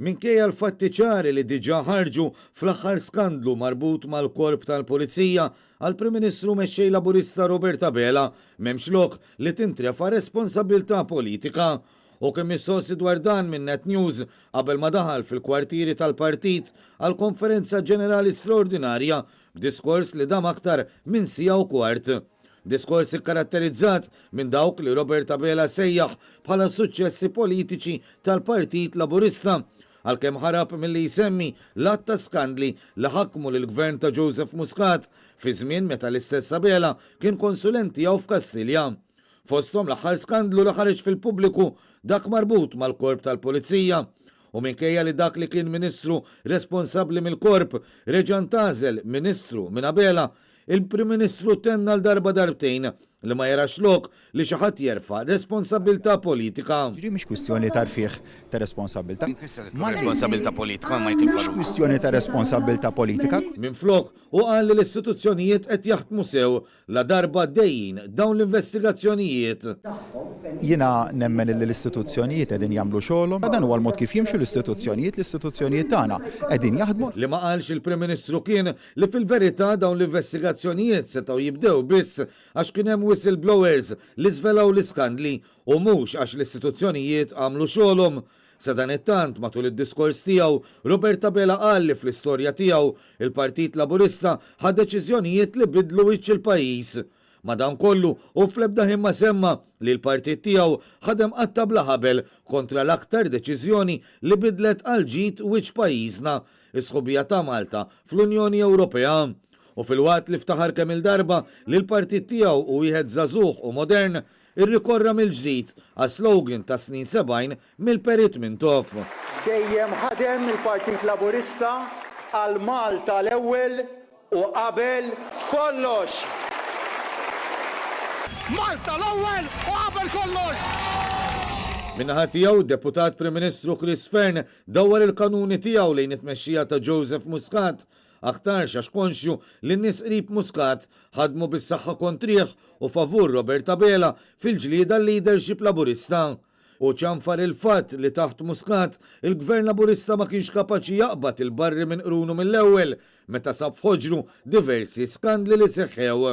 Minkejja l-fatti ċari li diġà ħarġu fl-aħħar skandlu marbut mal-korp tal-Pulizija għal Prim Ministru mexxej Laburista Robert Abela m'hemmx lok li tintrefa' responsabilità politika. U kemm missossi dwar dan minn Net News qabel ma daħal fil-kwartieri tal-partit għal konferenza ġenerali straordinarja b'diskors li dam aktar minn sija u kwart. Diskors ikkaratterizzat minn dawk li Robert Abela sejjaħ bħala suċċessi politiċi tal-Partit Laburista għalkemm ħarab milli jsemmi l-att ta' skandli li ħakmu lill-gvern ta' Joseph Muscat fi żmien meta l-istess Abela kien konsulent tiegħu f'Kastilja. Fosthom l-aħħar skandlu li ħareġ fil-pubbliku dak marbut mal-korp tal-Pulizija. U minkejja li dak li kien ministru responsabbli mill-korp reġa' ntażel ministru minn Abela, il-Prim Ministru tenna l-darba darbtejn li ma jarax lok li xi ħadd jerfa' responsabilità politika. Mhix kwistjoni tarfih ta' responsabilità. Responsabilità politika ma jtilfax. Mhix kwistjoni ta' responsabilità politika. Minflok u qal li l-istituzzjonijiet qed jaħdmu sew la darba dejjin dawn l-investigazzjonijiet. Jiena nemmen li l-istituzzjonijiet qegħdin jagħmlu xogħolhom, dan huwa l-mod kif jimxu l-istituzzjonijiet tagħna qegħdin jaħdmu. Li ma qalx il-Prim Ministru kien li fil-verità dawn l-investigazzjonijiet setgħu jibdew biss għax kien hemm whistleblowers li żvelaw l-iskandli u mhux għax l-istituzzjonijiet għamlu xogħolhom. Sa dan it-tant matul id-diskors tiegħu Robert Abela qal li fl-istorja tiegħu il-Partit Laburista ħad deċiżjonijiet li bidlu wiċċ il-pajjiż. Madankollu u fl-ebda ħimma semma li l-partit tiegħu ħadem qatta bla ħabel kontra l-aktar deċiżjoni li bidlet għal ġid wiċċ pajjiżna, is-sħubija ta' Malta fl-Unjoni Ewropea. U fil-waqt li ftaħar kemm il-darba li l-partit tiegħu u wieħed żagħżugħ u modern irrikorra mill-ġdid għas slogan ta' snin 70 mill-Perit Mintoff. Dejjem ħadem il-Partit Laburista għal Malta l-ewwel u qabel kollox. Malta l-ewwel u qabel kollox! Minnaħa tiegħu deputat Prim Ministru Chris Fern dawwar il-kanuni tiegħu lejn it-tmexxija ta' Joseph Muscat aktar xax konxju li n-nies qrib Muscat ħadmu bis-saħħa kontrih u favur Robert Abela fil-ġlieda l-leadership Laburista. U ċanfar il-fatt li taħt Muscat il-Gvern Laburista ma kienx kapaċi jaqbad il-barri minn qrunu mill-ewwel meta sab f'ħoġru diversi skandli li seħħew.